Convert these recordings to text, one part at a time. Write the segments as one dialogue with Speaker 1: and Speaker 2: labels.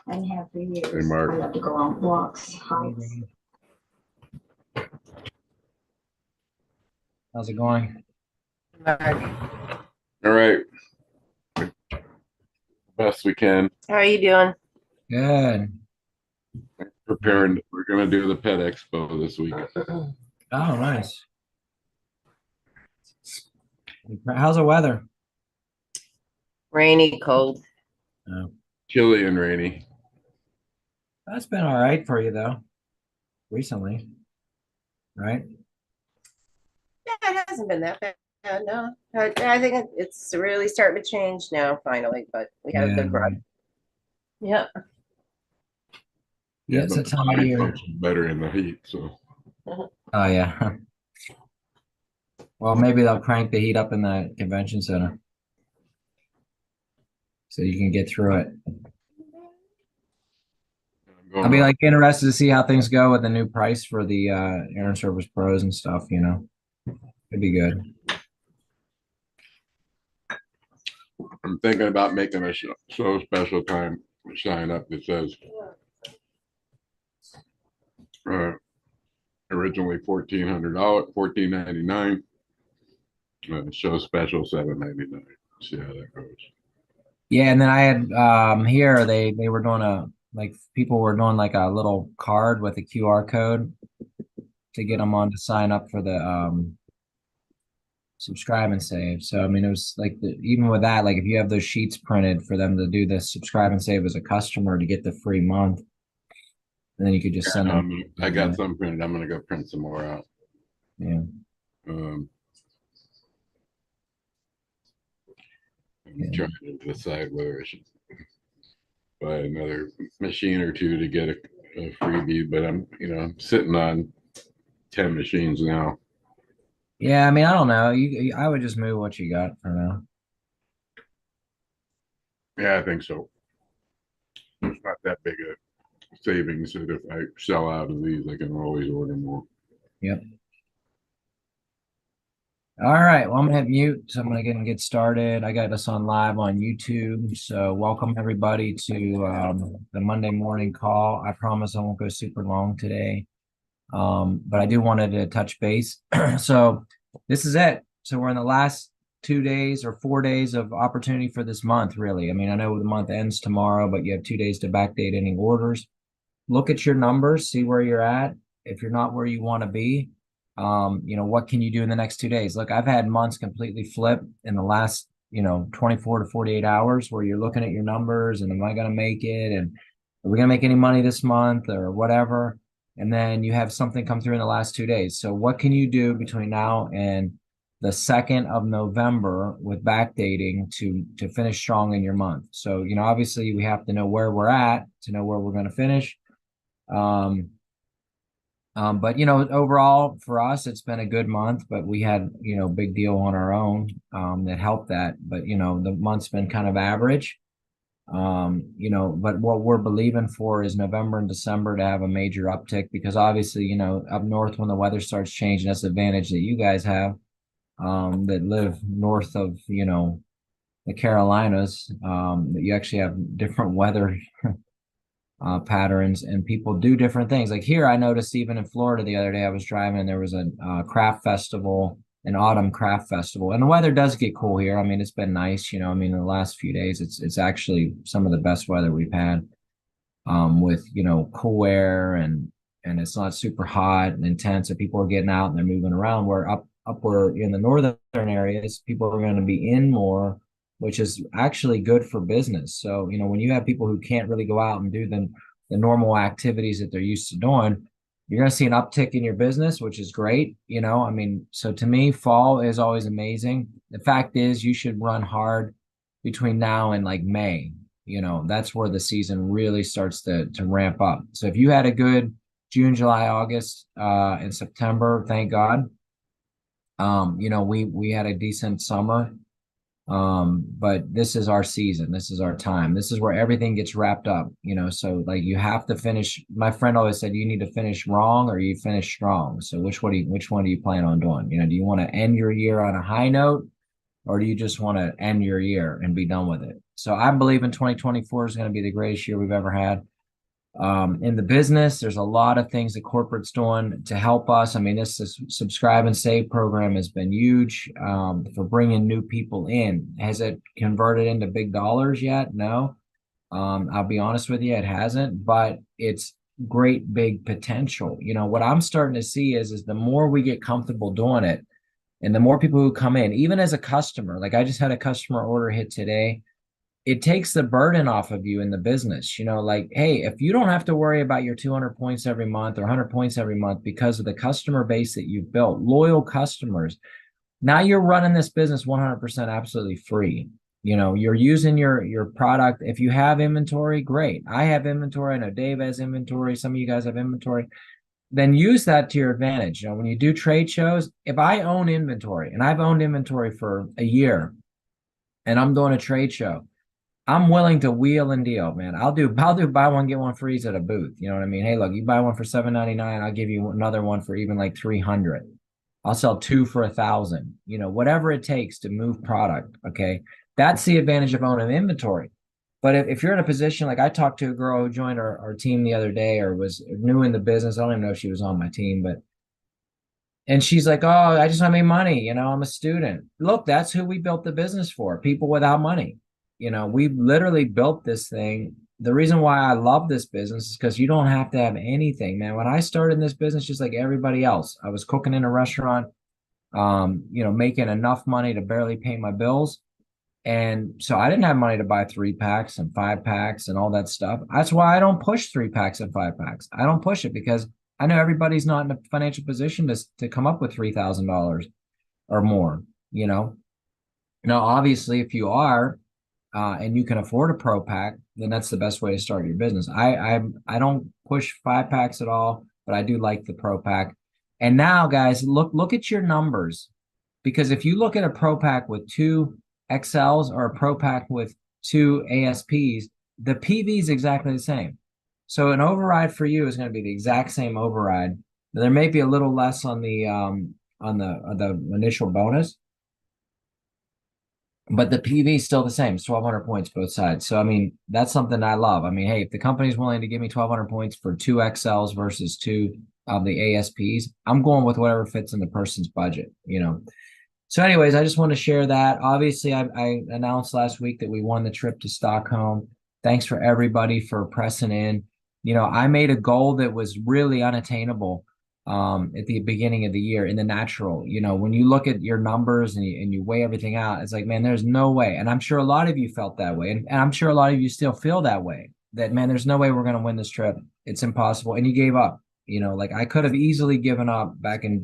Speaker 1: And have for years.
Speaker 2: Hey, Mark.
Speaker 1: I love to go on walks, hikes.
Speaker 3: How's it going?
Speaker 2: All right. Best we can.
Speaker 4: How are you doing?
Speaker 3: Good.
Speaker 2: Preparing. We're going to do the pet expo this week.
Speaker 3: Oh, nice. How's the weather?
Speaker 4: Rainy, cold.
Speaker 3: Oh,
Speaker 2: Chilly and rainy.
Speaker 3: that's been all right for you though, recently, right?
Speaker 4: Yeah, it hasn't been that bad. No, I think it's really starting to change now, finally. But we had a good run. Yeah.
Speaker 3: Yeah, it's
Speaker 2: but
Speaker 3: that time of
Speaker 2: body
Speaker 3: year.
Speaker 2: functions better in the heat. So
Speaker 3: Oh yeah. Well, maybe they'll crank the heat up in the convention center so you can get through it. I'll be like interested to see how things go with the new price for the Air Service Pros and stuff, you know. It'd be good.
Speaker 2: I'm thinking about making a so special time sign up that says originally $1,400, $14.99. Show special $7.99. See how that goes.
Speaker 3: Yeah, and then I had here they were doing people were doing like a little card with a QR code to get them on to sign up for the subscribe and save. So I mean it was like even with that, like if you have those sheets printed for them to do the subscribe and save as a customer to get the free month, and then you could just send them.
Speaker 2: I got some printed. I'm gonna go print some more out.
Speaker 3: Yeah.
Speaker 2: I'm trying to decide whether I should buy another machine or two to get a freebie, but I'm sitting on 10 machines now.
Speaker 3: Yeah, I mean, I don't know. I would just move what you got for now.
Speaker 2: Yeah, I think so. It's not that big a savings that if I sell out of these, I can always order more.
Speaker 3: Yep. All right. Well, I'm gonna hit mute, so I'm gonna get started. I got us on live on YouTube, so welcome everybody to the Monday morning call. I promise I won't go super long today, but I do wanted to touch base. So this is it. So we're in the last 2 days or 4 days of opportunity for this month, really. I mean, I know the month ends tomorrow, but you have 2 days to backdate any orders. Look at your numbers, see where you're at. If you're not where you want to be, what can you do in the next 2 days? Look, I've had months completely flip in the last, 24 to 48 hours where you're looking at your numbers and am I going to make it? And are we going to make any money this month or whatever? And then you have something come through in the last 2 days. So what can you do between now and the 2nd of November with backdating to finish strong in your month? So, obviously we have to know where we're at to know where we're going to finish. But overall for us, it's been a good month, but we had, big deal on our own, that helped that. But, the month's been kind of average. But what we're believing for is November and December to have a major uptick because obviously, up north when the weather starts changing, that's the advantage that you guys have, that live north of, the Carolinas, that you actually have different weather patterns and people do different things. Like here, I noticed even in Florida the other day, I was driving and there was a craft festival, an autumn craft festival, and the weather does get cool here. I mean, it's been nice, I mean, in the last few days, it's actually some of the best weather we've had, with, cool air and it's not super hot and intense. So people are getting out and they're moving around. Where where in the northern areas, people are going to be in more, which is actually good for business. So, when you have people who can't really go out and do the normal activities that they're used to doing, you're going to see an uptick in your business, which is great. I mean, so to me, fall is always amazing. The fact is you should run hard between now and like May. That's where the season really starts to ramp up. So if you had a good June, July, August, and September, thank God. We had a decent summer. But this is our season. This is our time. This is where everything gets wrapped up, so like you have to finish. My friend always said you need to finish wrong or you finish strong. So which one do you plan on doing? Do you want to end your year on a high note or do you just want to end your year and be done with it? So I believe in 2024 is going to be the greatest year we've ever had. In the business, there's a lot of things that corporate's doing to help us. I mean, this subscribe and save program has been huge for bringing new people in. Has it converted into big dollars yet? No. I'll be honest with you, it hasn't, but it's great big potential. You know, what I'm starting to see is the more we get comfortable doing it, and the more people who come in, even as a customer, like I just had a customer order hit today, it takes the burden off of you in the business. You know, like, hey, if you don't have to worry about your 200 points every month or 100 points every month because of the customer base that you've built, loyal customers, now you're running this business 100% absolutely free. You know, you're using your product. If you have inventory, great. I have inventory. I know Dave has inventory. Some of you guys have inventory. Then use that to your advantage. You know, when you do trade shows, if I own inventory, and I've owned inventory for a year, and I'm doing a trade show, I'm willing to wheel and deal, man. I'll do buy one get one free at a booth. You know what I mean? Hey, look, you buy one for $7.99, I'll give you another one for even like 300. I'll sell two for 1,000. You know, whatever it takes to move product. Okay, that's the advantage of owning inventory. But if you're in a position like I talked to a girl who joined our team the other day or was new in the business, I don't even know if she was on my team, but and she's like, "Oh, I just want to make money. You know, I'm a student." Look, that's who we built the business for, people without money. You know, we literally built this thing. The reason why I love this business is because you don't have to have anything, man. When I started in this business, just like everybody else, I was cooking in a restaurant, you know, making enough money to barely pay my bills. And so I didn't have money to buy 3 packs and 5 packs and all that stuff. That's why I don't push 3 packs and 5 packs. I don't push it because I know everybody's not in a financial position to come up with $3,000 or more, you know. Now, obviously, if you are and you can afford a pro pack, then that's the best way to start your business. I don't push 5 packs at all, but I do like the pro pack. And now, guys, look at your numbers, because if you look at a pro pack with 2 XLs or a pro pack with 2 ASPs, the PV is exactly the same. So an override for you is going to be the exact same override. There may be a little less on the initial bonus, but the PV is still the same. It's 1,200 points both sides. So I mean, that's something I love. I mean, hey, if the company's willing to give me 1,200 points for 2 XLs versus 2 of the ASPs, I'm going with whatever fits in the person's budget, you know. So anyways, I just want to share that. Obviously, I announced last week that we won the trip to Stockholm. Thanks for everybody for pressing in. You know, I made a goal that was really unattainable at the beginning of the year in the natural. You know, when you look at your numbers and you weigh everything out, it's like, man, there's no way. And I'm sure a lot of you felt that way. And I'm sure a lot of you still feel that way, that, man, there's no way we're going to win this trip. It's impossible. And you gave up. You know, like I could have easily given up back in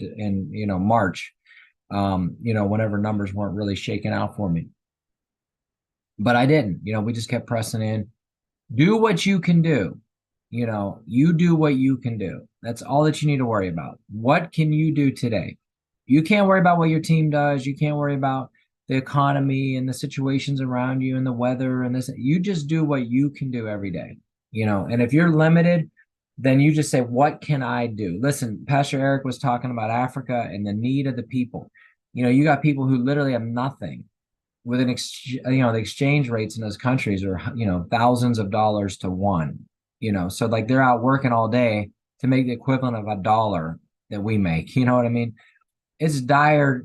Speaker 3: you know, March, you know, whenever numbers weren't really shaking out for me. But I didn't. You know, we just kept pressing in. Do what you can do. You know, you do what you can do. That's all that you need to worry about. What can you do today? You can't worry about what your team does. You can't worry about the economy and the situations around you and the weather and this. You just do what you can do every day. You know, and if you're limited, then you just say, what can I do? Listen, Pastor Eric was talking about Africa and the need of the people. You know, you got people who literally have nothing with you know, the exchange rates in those countries are, you know, thousands of dollars to one, you know, so like they're out working all day to make the equivalent of $1 that we make. You know what I mean? It's dire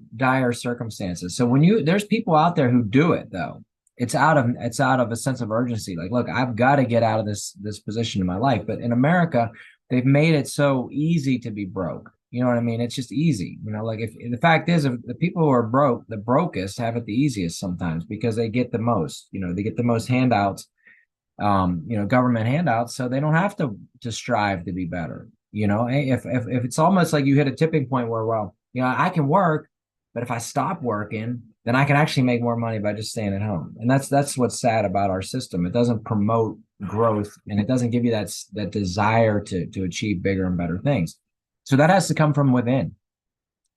Speaker 3: circumstances. So there's people out there who do it though. It's out of a sense of urgency. Like, look, I've got to get out of this position in my life. But in America, they've made it so easy to be broke. You know what I mean? It's just easy. You know, like if the fact is, if the people who are broke, the brokest have it the easiest sometimes because they get the most. You know, they get the most handouts, you know, government handouts, so they don't have to strive to be better. You know, if it's almost like you hit a tipping point where, well, you know, I can work, but if I stop working, then I can actually make more money by just staying at home. And that's what's sad about our system. It doesn't promote growth, and it doesn't give you that desire to achieve bigger and better things. So that has to come from within.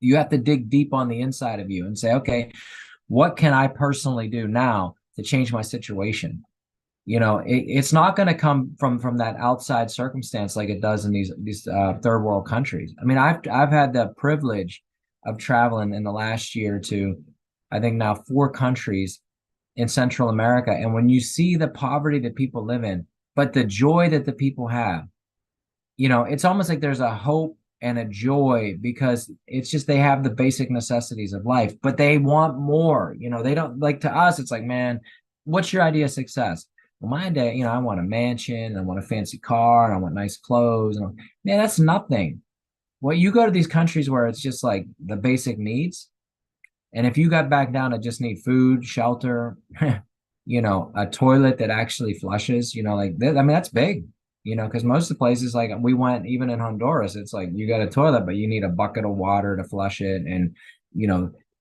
Speaker 3: You have to dig deep on the inside of you and say, okay, what can I personally do now to change my situation? You know, it's not going to come from that outside circumstance like it does in these third world countries. I mean, I've had the privilege of traveling in the last year to, I think now 4 countries, in Central America. And when you see the poverty that people live in, but the joy that the people have, it's almost like there's a hope and a joy because it's just they have the basic necessities of life, but they want more. They don't like to us. It's like, man, what's your idea of success? Well, my idea, I want a mansion, I want a fancy car, and I want nice clothes. And man, that's nothing. Well, you go to these countries where it's just like the basic needs. And if you got back down to just need food, shelter, a toilet that actually flushes, like that, I mean, that's big, because most of the places like we went, even in Honduras, it's like you got a toilet, but you need a bucket of water to flush it. And,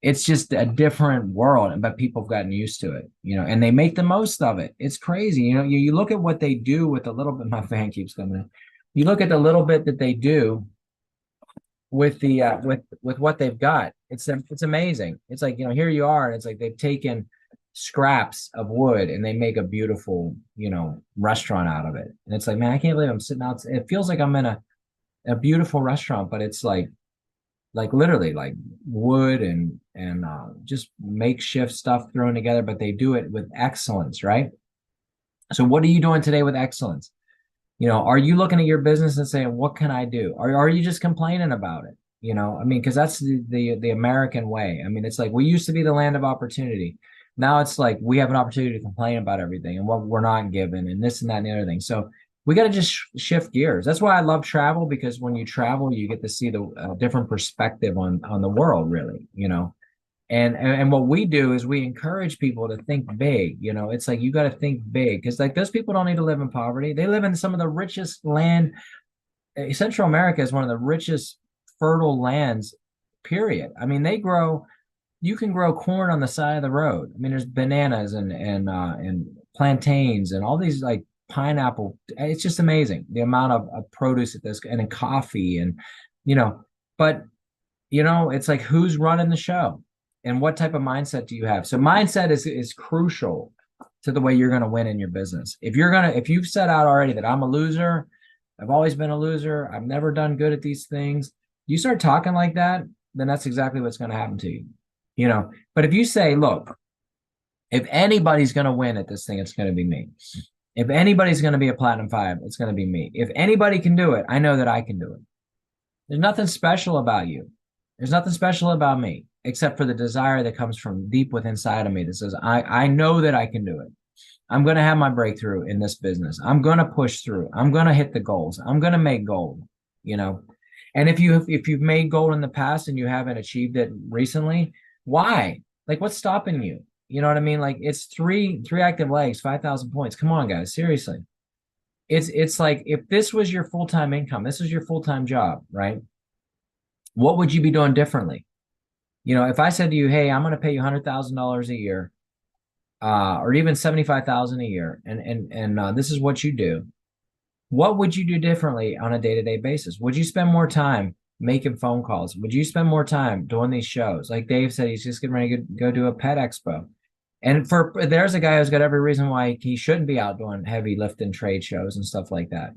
Speaker 3: it's just a different world, but people have gotten used to it, and they make the most of it. It's crazy. You look at what they do with the little bit, my fan keeps coming in. You look at the little bit that they do with the with what they've got. It's amazing. It's like, here you are, and it's like they've taken scraps of wood and they make a beautiful, restaurant out of it. And it's like, man, I can't believe I'm sitting out. It feels like I'm in a beautiful restaurant, but it's like literally like wood and just makeshift stuff thrown together, but they do it with excellence, right? So what are you doing today with excellence? Are you looking at your business and saying, what can I do? Or are you just complaining about it? I mean, because that's the American way. I mean, it's like we used to be the land of opportunity. Now it's like we have an opportunity to complain about everything and what we're not given and this and that and the other thing. So we got to just shift gears. That's why I love travel, because when you travel, you get to see the different perspective on the world, really, And what we do is we encourage people to think big. It's like you got to think big, because like those people don't need to live in poverty. They live in some of the richest land. Central America is one of the richest fertile lands, period. I mean, you can grow corn on the side of the road. I mean, there's bananas and plantains and all these like pineapple. It's just amazing the amount of produce at this, and in coffee and, but it's like, who's running the show? And what type of mindset do you have? So mindset is crucial to the way you're going to win in your business. If you've set out already that I'm a loser, I've always been a loser, I've never done good at these things, you start talking like that, then that's exactly what's going to happen to you. But if you say, look, if anybody's going to win at this thing, it's going to be me. If anybody's going to be a platinum 5, it's going to be me. If anybody can do it, I know that I can do it. There's nothing special about you. There's nothing special about me, except for the desire that comes from deep within inside of me that says, I know that I can do it. I'm going to have my breakthrough in this business. I'm going to push through. I'm going to hit the goals. I'm going to make gold, And if you've made gold in the past and you haven't achieved it recently, why? Like, what's stopping you? You know what I mean? Like, it's three active legs, 5,000 points. Come on, guys. Seriously. It's like, if this was your full-time income, this is your full-time job, right? What would you be doing differently? If I said to you, hey, I'm going to pay you $100,000 a year, or even 75,000 a year, and this is what you do, what would you do differently on a day-to-day basis? Would you spend more time making phone calls? Would you spend more time doing these shows? Like Dave said, he's just getting ready to go do a pet expo. And there's a guy who's got every reason why he shouldn't be out doing heavy lifting trade shows and stuff like that.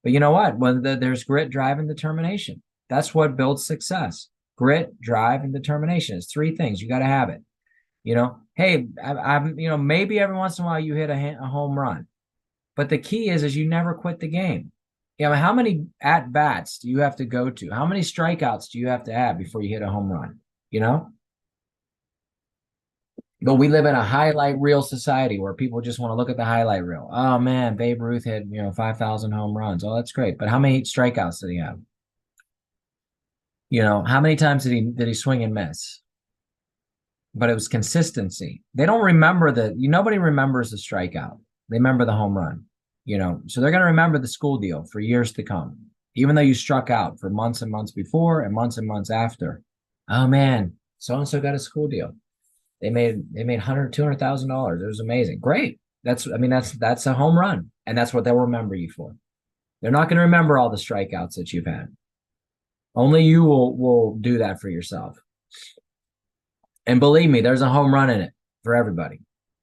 Speaker 3: But you know what? When there's grit, drive, and determination. That's what builds success. Grit, drive, and determination. It's 3 things. You got to have it. Hey, I'm maybe every once in a while you hit a home run, but the key is you never quit the game. How many at bats do you have to go to? How many strikeouts do you have to have before you hit a home run? But we live in a highlight reel society where people just want to look at the highlight reel. Oh man, Babe Ruth had 5,000 home runs. Oh, that's great. But how many strikeouts did he have? How many times did he swing and miss? But it was consistency. They don't remember nobody remembers the strikeout. They remember the home run, so they're going to remember the school deal for years to come, even though you struck out for months and months before and months after. Oh man, so-and-so got a school deal. They made $200,000. It was amazing. Great. That's a home run. And that's what they'll remember you for. They're not going to remember all the strikeouts that you've had. Only you will do that for yourself. And believe me, there's a home run in it for everybody.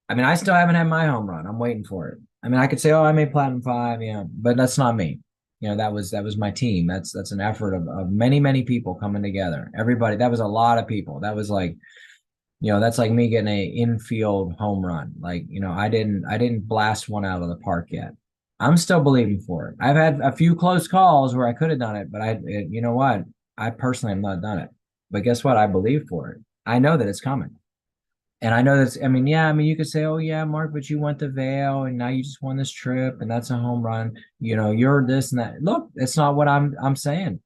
Speaker 3: I mean, I still haven't had my home run. I'm waiting for it. I mean, I could say, oh, I made platinum 5, but that's not me. That was my team. That's an effort of many, many people coming together. Everybody, that was a lot of people. That was like, That's like me getting a infield home run. Like, I didn't blast one out of the park yet. I'm still believing for it. I've had a few close calls where I could have done it, but you know what? I personally have not done it. But guess what? I believe for it. I know that it's coming. And I know that's, you could say, oh yeah, Mark, but you went to Vail and now you just won this trip and that's a home run. You're this and that. Look, it's not what I'm saying.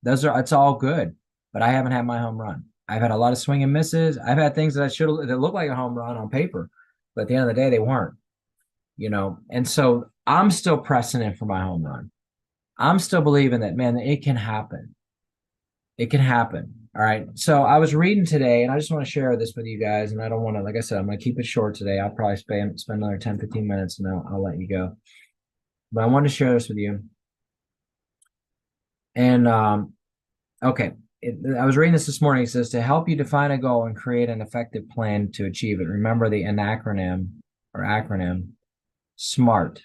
Speaker 3: It's all good, but I haven't had my home run. I've had a lot of swing and misses. I've had things that that look like a home run on paper, but at the end of the day, they weren't. And so I'm still pressing in for my home run. I'm still believing that, man, it can happen. It can happen. All right. So I was reading today, and I just want to share this with you guys. And I don't want to, like I said, I'm going to keep it short today. I'll probably spend another 10, 15 minutes and I'll let you go. But I want to share this with you. And okay. I was reading this morning. It says to help you define a goal and create an effective plan to achieve it. Remember the acronym SMART.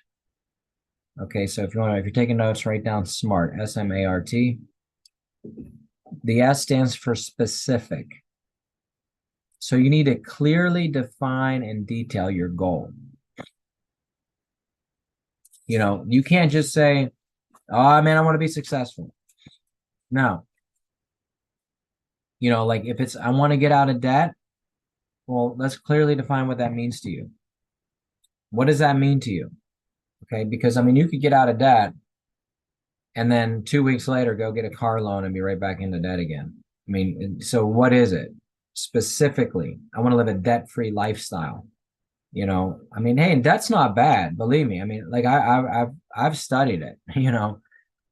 Speaker 3: Okay, so if you're taking notes, write down SMART, S-M-A-R-T. The S stands for specific. So you need to clearly define and detail your goal. You can't just say, oh man, I want to be successful. No. Like if it's, I want to get out of debt, well, let's clearly define what that means to you. What does that mean to you? Okay, because you could get out of debt and then 2 weeks later go get a car loan and be right back into debt again. So what is it? Specifically, I want to live a debt-free lifestyle. Hey, debt's not bad, believe me. Like I've studied it,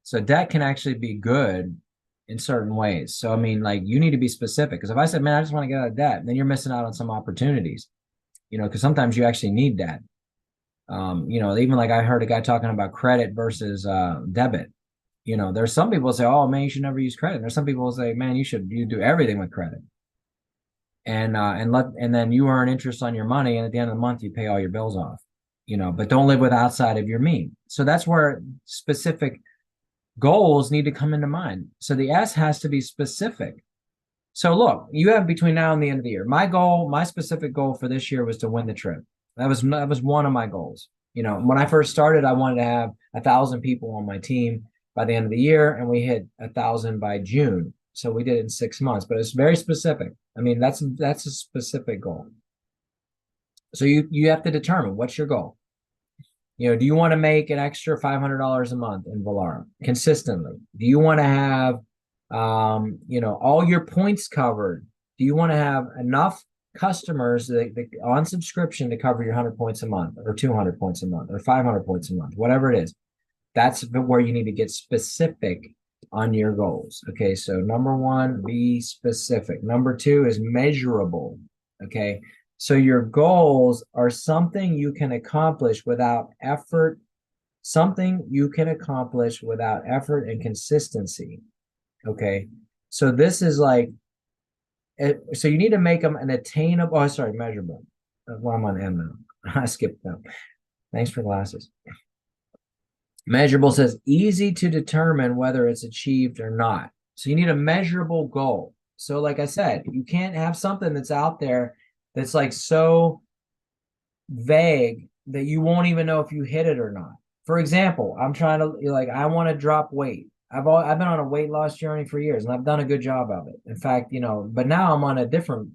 Speaker 3: So debt can actually be good in certain ways. So like you need to be specific. Because if I said, man, I just want to get out of debt, then you're missing out on some opportunities. Because sometimes you actually need debt. Even like I heard a guy talking about credit versus debit. There's some people say, oh man, you should never use credit. There's some people say, man, you do everything with credit. And then you earn interest on your money, and at the end of the month you pay all your bills off. But don't live with outside of your means. So that's where specific goals need to come into mind. So the S has to be specific. So look, you have between now and the end of the year. My specific goal for this year was to win the trip. That was one of my goals. When I first started, I wanted to have 1,000 people on my team by the end of the year, and we hit 1,000 by June. So we did it in 6 months, but it's very specific. That's a specific goal. So you have to determine what's your goal. Do you want to make an extra $500 a month in Volare consistently? Do you want to have, all your points covered? Do you want to have enough customers on subscription to cover your 100 points a month or 200 points a month or 500 points a month, whatever it is? That's where you need to get specific on your goals. Okay, so number one, be specific. Number two is measurable. Okay, so your goals are something you can accomplish without effort, something you can accomplish without effort and consistency. Okay, so this is like, so you need to make them an attainable, measurable. Well, I'm on M now. I skipped them. Thanks for glasses. Measurable says easy to determine whether it's achieved or not. So you need a measurable goal. So like I said, you can't have something that's out there that's like so vague that you won't even know if you hit it or not. For example, I'm trying to I want to drop weight. I've been on a weight loss journey for years and I've done a good job of it. In fact, but now I'm on a different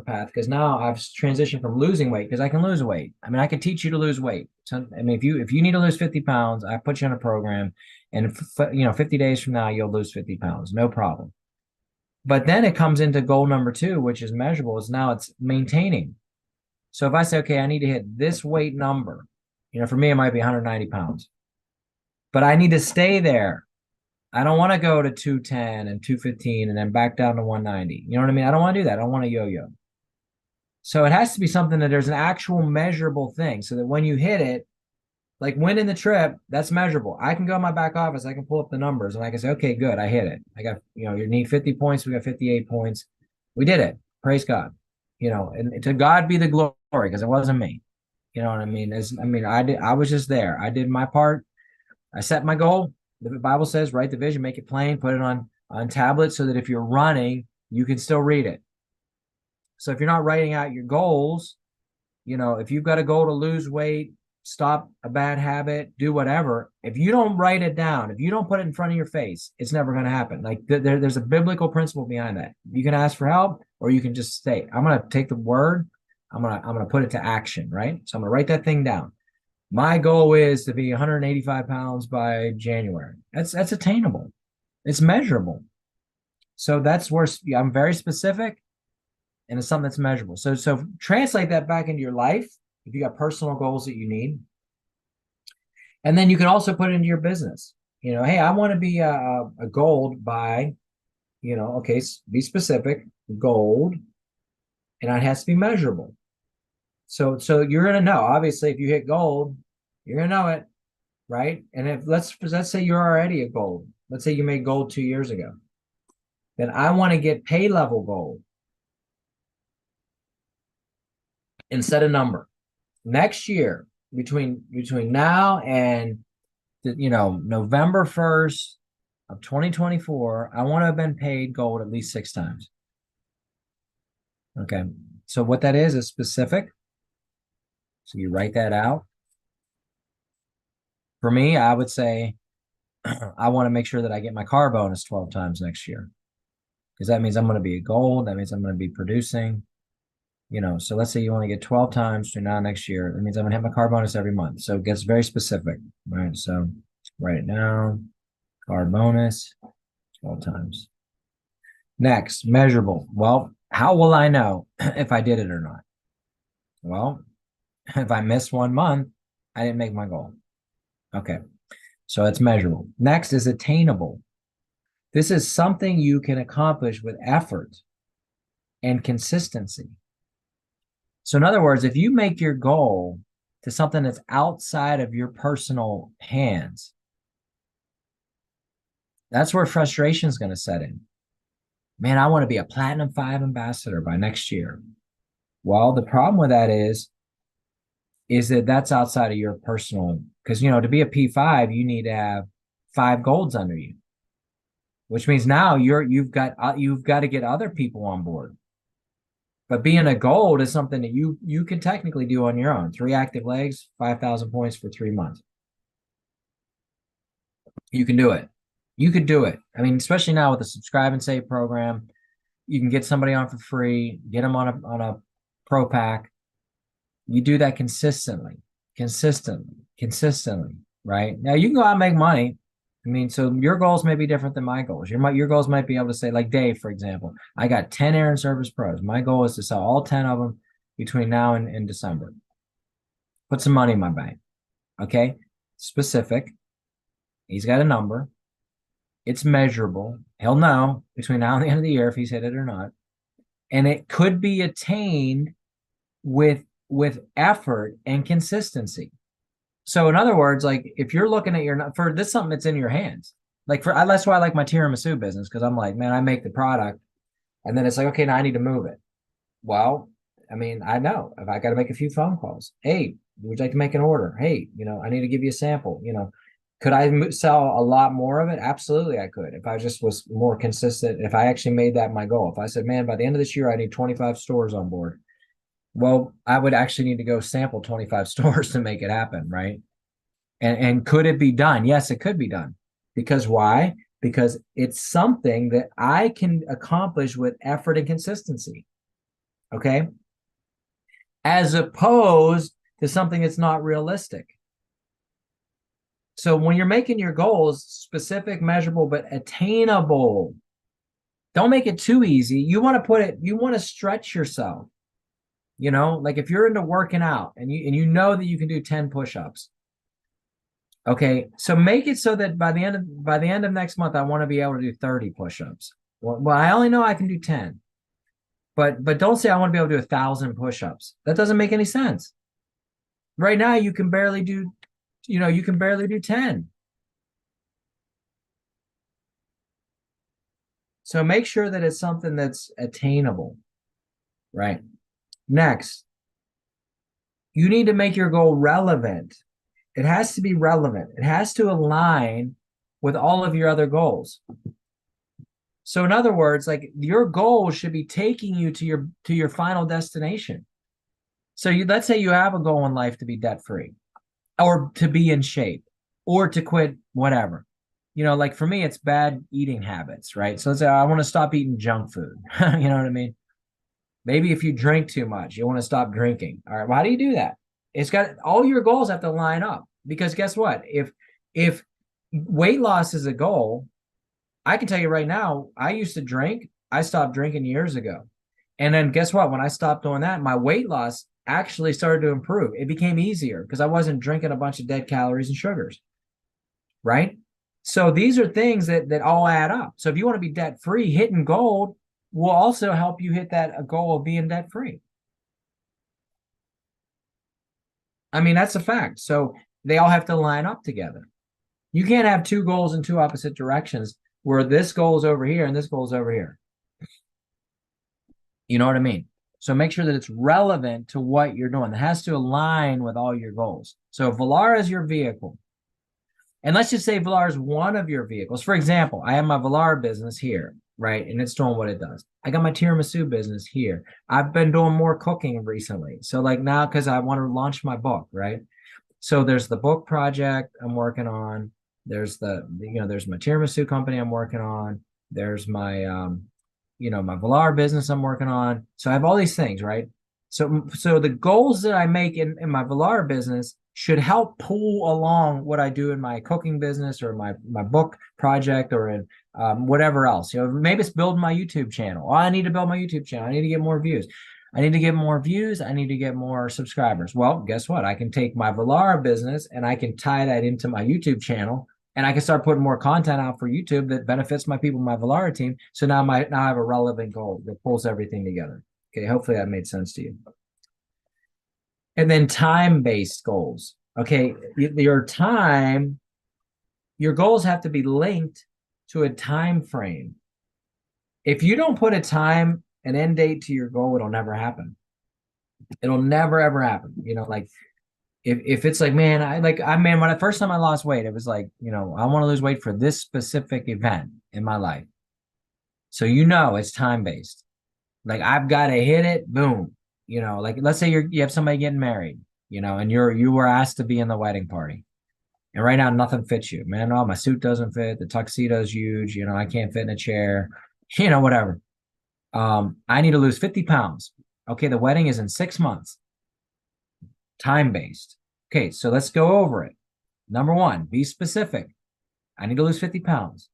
Speaker 3: path because now I've transitioned from losing weight because I can lose weight. I can teach you to lose weight. So if you need to lose 50 pounds, I put you in a program, and 50 days from now you'll lose 50 pounds, no problem. But then it comes into goal number 2, which is measurable. It's maintaining. So if I say, okay, I need to hit this weight number, for me it might be 190 pounds, but I need to stay there. I don't want to go to 210 and 215 and then back down to 190. You know what I mean? I don't want to do that. I don't want to yo-yo. So it has to be something that there's an actual measurable thing so that when you hit it, like winning the trip, that's measurable. I can go in my back office, I can pull up the numbers and I can say, okay, good, I hit it. I got, you need 50 points. We got 58 points. We did it. Praise God. And to God be the glory because it wasn't me. You know what I mean? I was just there. I did my part. I set my goal. The Bible says, write the vision, make it plain, put it on tablets so that if you're running, you can still read it. So if you're not writing out your goals, you know, if you've got a goal to lose weight, stop a bad habit, do whatever, if you don't write it down, if you don't put it in front of your face, it's never going to happen. Like there's a biblical principle behind that. You can ask for help, or you can just say, I'm going to take the word, I'm going to put it to action, right? So I'm going to write that thing down. My goal is to be 185 pounds by January. That's attainable. It's measurable. So that's where I'm very specific, and it's something that's measurable. So translate that back into your life if you got personal goals that you need. And then you can also put it into your business. You know, hey, I want to be a gold by, you know, okay, be specific, gold, and it has to be measurable. So you're going to know, obviously, if you hit gold, you're going to know it, right? And if let's say you're already a gold. Let's say you made gold 2 years ago. Then I want to get pay level gold. And set a number. Next year, between now and November 1st of 2024, I want to have been paid gold at least 6 times. Okay. So what that is specific. So you write that out. For me, I would say I want to make sure that I get my car bonus 12 times next year. Because that means I'm going to be a gold. That means I'm going to be producing. You know, so let's say you want to get 12 times to now next year. That means I'm going to hit my car bonus every month. So it gets very specific, right? So write it down. Car bonus 12 times. Next, measurable. Well, how will I know if I did it or not? Well, if I miss 1 month, I didn't make my goal. Okay, so it's measurable. Next is attainable. This is something you can accomplish with effort and consistency. So in other words, if you make your goal to something that's outside of your personal hands, that's where frustration is going to set in. Man, I want to be a Platinum 5 ambassador by next year. Well, the problem with that is that that's outside of your personal, because, you know, to be a P5, you need to have 5 golds under you, which means now you've got to get other people on board. But being a gold is something that you can technically do on your own. 3 active legs, 5,000 points for 3 months. You can do it. You could do it. I mean, especially now with the subscribe and save program, you can get somebody on for free, get them on a pro pack. You do that consistently, right? Now you can go out and make money. I mean, so your goals may be different than my goals. Your goals might be able to say, like Dave, for example, I got 10 Air and Service Pros. My goal is to sell all 10 of them between now and December. Put some money in my bank. Okay? Specific. He's got a number. It's measurable. He'll know between now and the end of the year if he's hit it or not. And it could be attained with effort and consistency. So in other words, like if you're looking at for this something that's in your hands, like that's why I like my tiramisu business, because I'm like, man, I make the product and then it's like, okay, now I need to move it. Well, I mean, I know if I got to make a few phone calls. Hey, would you like to make an order? Hey, I need to give you a sample. Could I sell a lot more of it? Absolutely, I could. If I just was more consistent, if I actually made that my goal. If I said, man, by the end of this year, I need 25 stores on board. Well, I would actually need to go sample 25 stores to make it happen, right? And could it be done? Yes, it could be done. Because why? Because it's something that I can accomplish with effort and consistency. Okay? As opposed to something that's not realistic. So when you're making your goals specific, measurable, but attainable, don't make it too easy. You want to stretch yourself. Like if you're into working out and you know that you can do 10 push-ups. Okay, so make it so that by the end of next month, I want to be able to do 30 push-ups. Well, I only know I can do 10. But don't say I want to be able to do 1,000 push-ups. That doesn't make any sense. Right now, you can barely do 10. So make sure that it's something that's attainable, right? Next, you need to make your goal relevant. It has to be relevant. It has to align with all of your other goals. So in other words, like your goal should be taking you to your final destination. So let's say you have a goal in life to be debt free or to be in shape or to quit whatever. Like for me, it's bad eating habits, right? So let's say I want to stop eating junk food. You know what I mean? Maybe if you drink too much, you want to stop drinking. All right. Well, how do you do that? It's got all your goals have to line up because guess what? If weight loss is a goal, I can tell you right now, I used to drink. I stopped drinking years ago. And then guess what? When I stopped doing that, my weight loss actually started to improve. It became easier because I wasn't drinking a bunch of dead calories and sugars. Right? So these are things that all add up. So if you want to be debt free, hitting gold will also help you hit that a goal of being debt free. I mean, that's a fact. So they all have to line up together. You can't have two goals in two opposite directions where this goal is over here and this goal is over here. You know what I mean? So make sure that it's relevant to what you're doing. It has to align with all your goals. So Velar is your vehicle. And let's just say Velar is one of your vehicles. For example, I have my Velar business here, right? And it's doing what it does. I got my tiramisu business here. I've been doing more cooking recently. So like now, because I want to launch my book, right? So there's the book project I'm working on. There's there's my tiramisu company I'm working on. There's my, my Velar business I'm working on. So I have all these things, right? So the goals that I make in my Velar business should help pull along what I do in my cooking business or my book project or in whatever else. Maybe it's building my YouTube channel. Oh, I need to build my YouTube channel. I need to get more views. I need to get more views. I need to get more subscribers. Well, guess what? I can take my Velar business and I can tie that into my YouTube channel and I can start putting more content out for YouTube that benefits my people, my Velar team. So now I have a relevant goal that pulls everything together. Okay, hopefully that made sense to you. And then time-based goals. Okay, your goals have to be linked to a time frame. If you don't put an end date to your goal, it'll never happen. It'll never ever happen. Like if it's like, man, when the first time I lost weight, it was like, I want to lose weight for this specific event in my life. So it's time-based. Like I've got to hit it, boom. Like let's say you have somebody getting married, and you were asked to be in the wedding party. And right now nothing fits you. Man, no, my suit doesn't fit, the tuxedo's huge, I can't fit in a chair, whatever. I need to lose 50 pounds. Okay, the wedding is in 6 months. Time-based. Okay, so let's go over it. Number one, be specific. I need to lose 50 pounds.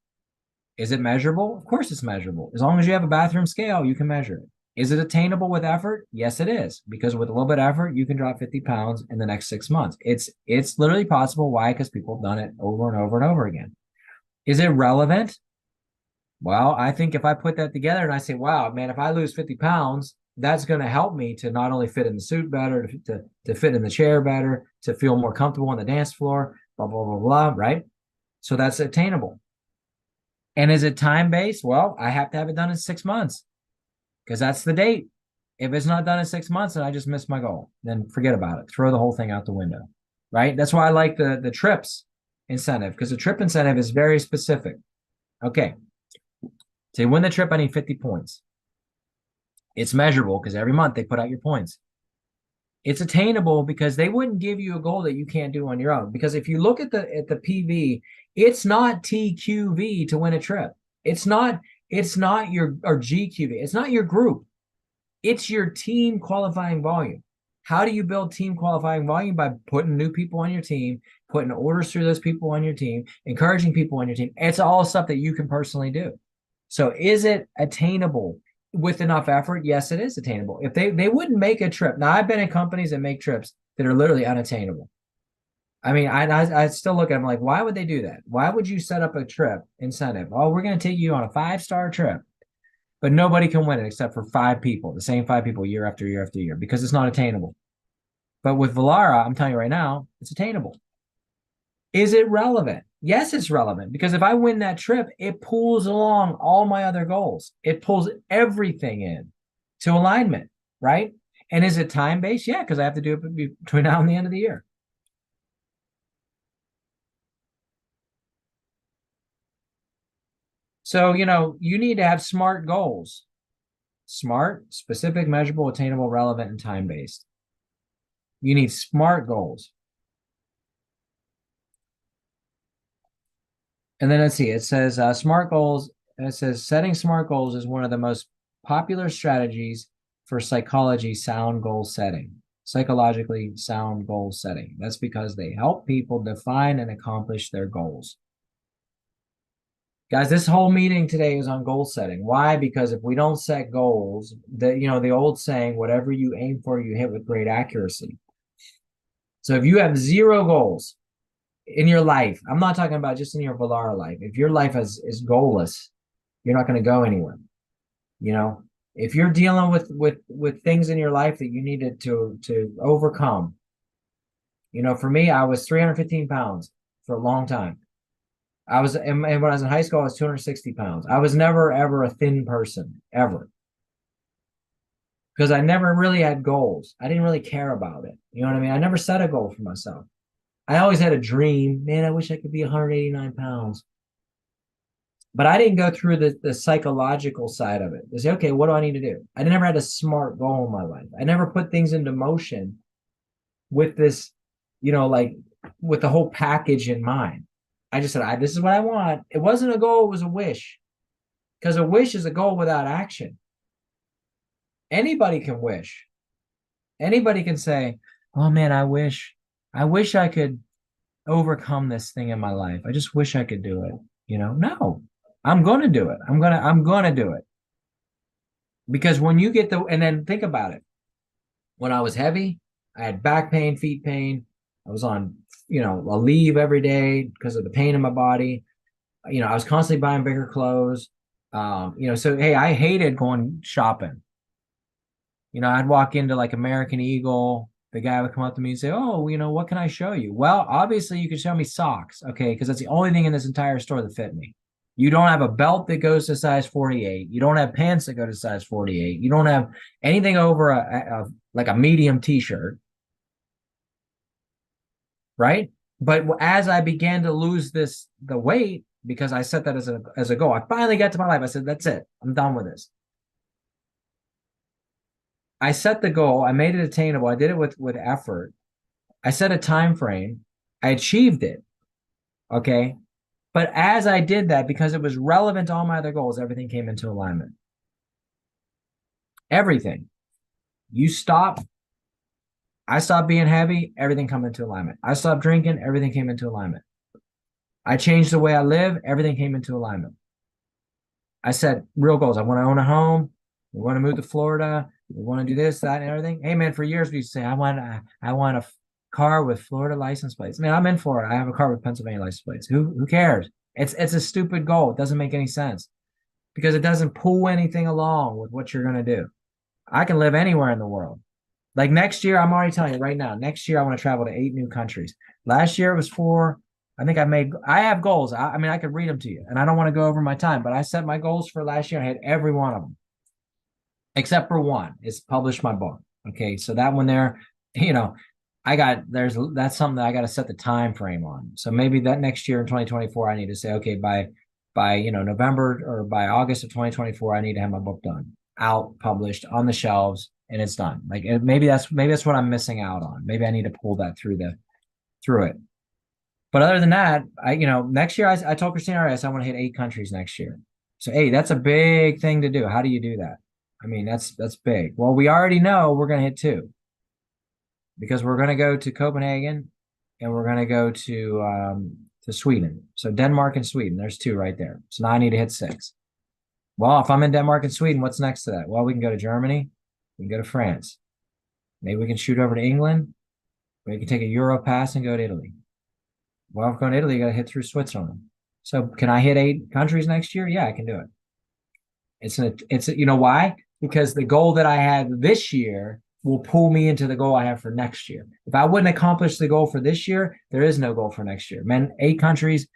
Speaker 3: Is it measurable? Of course it's measurable. As long as you have a bathroom scale, you can measure it. Is it attainable with effort? Yes, it is. Because with a little bit of effort, you can drop 50 pounds in the next 6 months. It's literally possible. Why? Because people have done it over and over and over again. Is it relevant? Well, I think if I put that together and I say, wow, man, if I lose 50 pounds, that's going to help me to not only fit in the suit better, to fit in the chair better, to feel more comfortable on the dance floor, blah, blah, blah, blah, right? So that's attainable. And is it time-based? Well, I have to have it done in 6 months because that's the date. If it's not done in 6 months and I just missed my goal, then forget about it. Throw the whole thing out the window, right? That's why I like the trips incentive because the trip incentive is very specific. Okay. To win the trip, I need 50 points. It's measurable because every month they put out your points. It's attainable because they wouldn't give you a goal that you can't do on your own. Because if you look at the PV, it's not TQV to win a trip. It's not your or GQV. It's not your group. It's your team qualifying volume. How do you build team qualifying volume? By putting new people on your team, putting orders through those people on your team, encouraging people on your team. It's all stuff that you can personally do. So is it attainable with enough effort? Yes, it is attainable. If they wouldn't make a trip. Now, I've been in companies that make trips that are literally unattainable. I mean, I still look at them like, why would they do that? Why would you set up a trip incentive? Oh, we're going to take you on a 5-star trip, but nobody can win it except for 5 people, the same 5 people year after year after year, because it's not attainable. But with Velara, I'm telling you right now, it's attainable. Is it relevant? Yes, it's relevant because if I win that trip, it pulls along all my other goals. It pulls everything in to alignment, right? And is it time-based? Yeah, because I have to do it between now and the end of the year. So, you need to have SMART goals. SMART, specific, measurable, attainable, relevant, and time-based. You need SMART goals. And then let's see, it says SMART goals, and it says setting SMART goals is one of the most popular strategies for psychologically sound goal setting. That's because they help people define and accomplish their goals. Guys, this whole meeting today is on goal setting. Why? Because if we don't set goals, the old saying, whatever you aim for, you hit with great accuracy. So if you have 0 goals in your life, I'm not talking about just in your Valara life. If your life is goalless, you're not going to go anywhere. If you're dealing with things in your life that you needed to overcome, for me, I was 315 pounds for a long time. And when I was in high school, I was 260 pounds. I was never, ever a thin person, ever. Because I never really had goals. I didn't really care about it. You know what I mean? I never set a goal for myself. I always had a dream. Man, I wish I could be 189 pounds. But I didn't go through the psychological side of it. To say, okay, what do I need to do? I never had a SMART goal in my life. I never put things into motion with this, like with the whole package in mind. I just said, this is what I want. It wasn't a goal, it was a wish. Because a wish is a goal without action. Anybody can wish. Anybody can say, oh man, I wish I could overcome this thing in my life. I just wish I could do it. No, I'm going to do it. I'm going to do it. Because when you get and then think about it. When I was heavy, I had back pain, feet pain. I was on, a leave every day because of the pain in my body. I was constantly buying bigger clothes. So, hey, I hated going shopping. I'd walk into like American Eagle. The guy would come up to me and say, oh, what can I show you? Well, obviously you can show me socks. Okay. Because that's the only thing in this entire store that fit me. You don't have a belt that goes to size 48. You don't have pants that go to size 48. You don't have anything over like a medium t-shirt. Right. But as I began to lose the weight, because I set that as a goal, I finally got to my life. I said, that's it. I'm done with this. I set the goal. I made it attainable. I did it with effort. I set a time frame. I achieved it. Okay. But as I did that, because it was relevant to all my other goals, everything came into alignment. Everything. I stopped being heavy, everything come into alignment. I stopped drinking, everything came into alignment. I changed the way I live, everything came into alignment. I set real goals. I want to own a home. We want to move to Florida. We want to do this, that, and everything. Hey, man, for years we used to say, I want a car with Florida license plates. Man, I'm in Florida. I have a car with Pennsylvania license plates. Who cares? It's a stupid goal. It doesn't make any sense because it doesn't pull anything along with what you're going to do. I can live anywhere in the world. Like next year, I'm already telling you right now, next year I want to travel to 8 new countries. Last year it was 4. I think I have goals. I mean, I could read them to you and I don't want to go over my time, but I set my goals for last year. I had every one of them except for one. It's published my book. Okay. So that one there, that's something that I got to set the time frame on. So maybe that next year in 2024, I need to say, okay, by November or by August of 2024, I need to have my book done, out, published, on the shelves, and it's done. Like maybe that's what I'm missing out on. Maybe I need to pull that through it. But other than that, next year I told Christina I want to hit 8 countries next year. So, hey, that's a big thing to do. How do you do that? I mean, that's big. Well, we already know we're going to hit 2 because we're going to go to Copenhagen and we're going to go to Sweden. So Denmark and Sweden, there's 2 right there. So now I need to hit 6. Well, if I'm in Denmark and Sweden, what's next to that? Well, we can go to Germany. We can go to France. Maybe we can shoot over to England. We can take a Euro pass and go to Italy. Well, if we're going to Italy, you got to hit through Switzerland. So can I hit 8 countries next year? Yeah, I can do it. Why? Because the goal that I had this year will pull me into the goal I have for next year. If I wouldn't accomplish the goal for this year, there is no goal for next year. Man, 8 countries.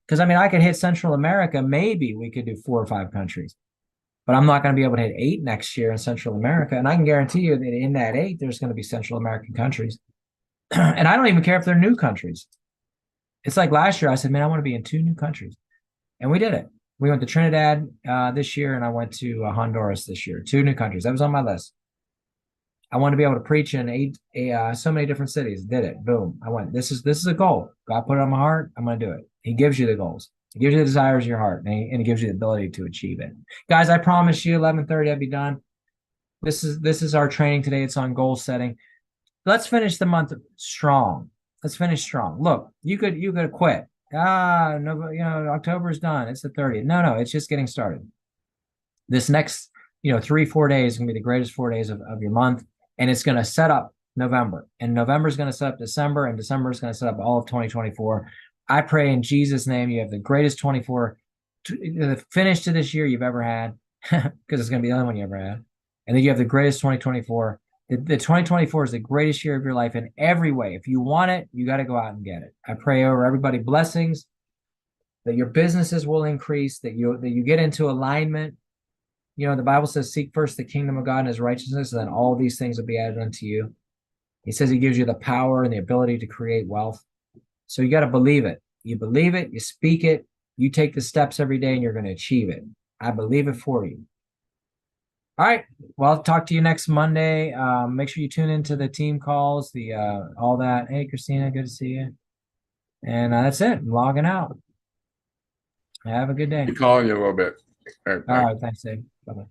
Speaker 3: Because I could hit Central America. Maybe we could do 4 or 5 countries. But I'm not going to be able to hit 8 next year in Central America. And I can guarantee you that in that 8, there's going to be Central American countries. And I don't even care if they're new countries. It's like last year, I said, man, I want to be in 2 new countries. And we did it. We went to Trinidad this year, and I went to Honduras this year. 2 new countries. That was on my list. I wanted to be able to preach in so many different cities. Did it. Boom. I went. This is a goal. God put it on my heart. I'm going to do it. He gives you the goals. He gives you the desires of your heart, and he gives you the ability to achieve it. Guys, I promise you, 11:30, I'll be done. This is our training today. It's on goal setting. Let's finish the month strong. Let's finish strong. Look, you could quit. No, October's done. It's the 30th. No, it's just getting started. This next, 3-4 days is gonna be the greatest 4 days of your month, and it's gonna set up November. And November is gonna set up December, and December is gonna set up all of 2024. I pray in Jesus' name you have the greatest the finish to this year you've ever had, because it's gonna be the only one you ever had. And then you have the greatest 2024. The 2024 is the greatest year of your life in every way. If you want it, you got to go out and get it. I pray over everybody blessings, that your businesses will increase, that you get into alignment. The Bible says, seek first the kingdom of God and his righteousness, and then all these things will be added unto you. He says he gives you the power and the ability to create wealth. So you got to believe it. You believe it, you speak it, you take the steps every day, and you're going to achieve it. I believe it for you. All right. Well, I'll talk to you next Monday. Make sure you tune into the team calls, all that. Hey, Christina, good to see you. And that's it. I'm logging out. Have a good day.
Speaker 2: Be calling you a little bit. All right,
Speaker 3: All
Speaker 2: bye.
Speaker 3: right. Thanks, Dave. Bye-bye.